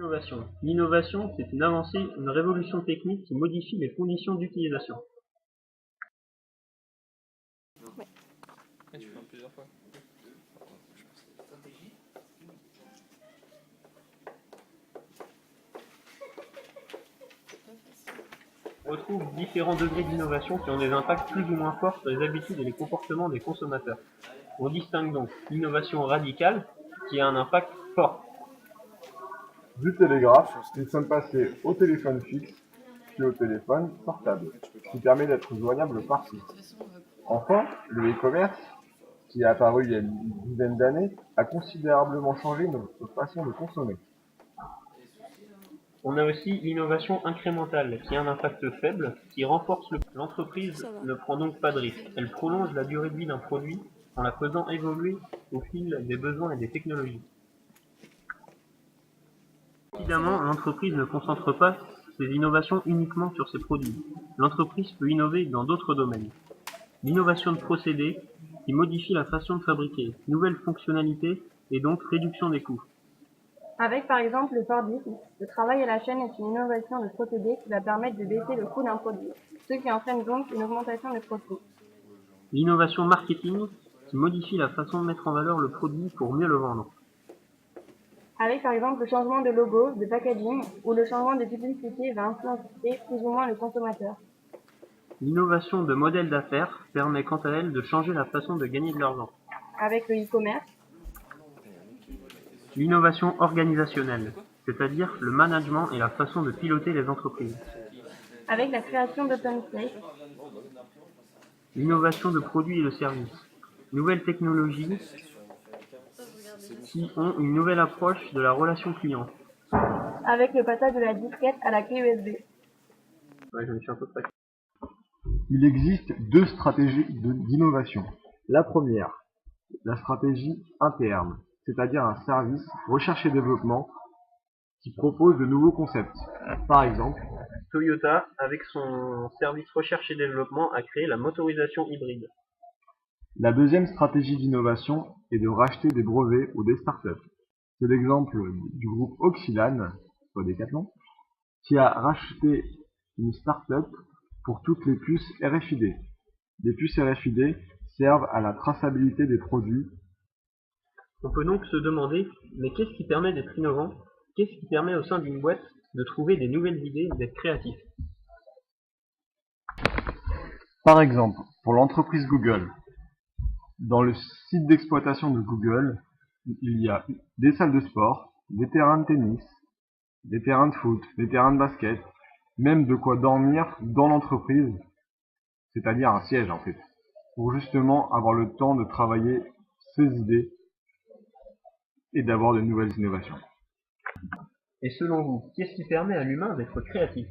Innovation. L'innovation, c'est une avancée, une révolution technique qui modifie les conditions d'utilisation. Et tu fais plusieurs fois. On retrouve différents degrés d'innovation qui ont des impacts plus ou moins forts sur les habitudes et les comportements des consommateurs. On distingue donc l'innovation radicale, qui a un impact fort. Du télégraphe, nous sommes passés au téléphone fixe, puis au téléphone portable, qui permet d'être joignable partout. Enfin, le e-commerce, qui est apparu il y a une dizaine d'années, a considérablement changé notre façon de consommer. On a aussi l'innovation incrémentale, qui a un impact faible, qui renforce l'entreprise ne prend donc pas de risque. Elle prolonge la durée de vie d'un produit en la faisant évoluer au fil des besoins et des technologies. Évidemment, l'entreprise ne concentre pas ses innovations uniquement sur ses produits. L'entreprise peut innover dans d'autres domaines. L'innovation de procédés qui modifie la façon de fabriquer, nouvelles fonctionnalités et donc réduction des coûts. Avec par exemple le Fordisme, le travail à la chaîne est une innovation de procédé qui va permettre de baisser le coût d'un produit, ce qui entraîne donc une augmentation des profits. L'innovation marketing qui modifie la façon de mettre en valeur le produit pour mieux le vendre. Avec par exemple le changement de logo, de packaging ou le changement de publicité va influencer plus ou moins le consommateur. L'innovation de modèle d'affaires permet quant à elle de changer la façon de gagner de l'argent. Avec le e-commerce, L'innovation organisationnelle, c'est-à-dire le management et la façon de piloter les entreprises. avec la création d'open space, L'innovation de produits et de services. Nouvelles technologies qui ont une nouvelle approche de la relation client. avec le passage de la disquette à la clé USB. Ouais, je me suis un peu prêt. Il existe deux stratégies d'innovation. La première, la stratégie interne, c'est-à-dire un service recherche et développement qui propose de nouveaux concepts. Par exemple, Toyota, avec son service recherche et développement, a créé la motorisation hybride. la deuxième stratégie d'innovation est de racheter des brevets ou des startups. C'est l'exemple du groupe Oxylane, soit Decathlon, qui a racheté une startup pour toutes les puces RFID. Les puces RFID servent à la traçabilité des produits. On peut donc se demander, mais qu'est-ce qui permet d'être innovant? Qu'est-ce qui permet au sein d'une boîte de trouver des nouvelles idées, d'être créatif? Par exemple, pour l'entreprise Google, dans le site d'exploitation de Google, il y a des salles de sport, des terrains de tennis, des terrains de foot, des terrains de basket, même de quoi dormir dans l'entreprise, c'est-à-dire un siège en fait, pour justement avoir le temps de travailler ses idées et d'avoir de nouvelles innovations. Et selon vous, qu'est-ce qui permet à l'humain d'être créatif?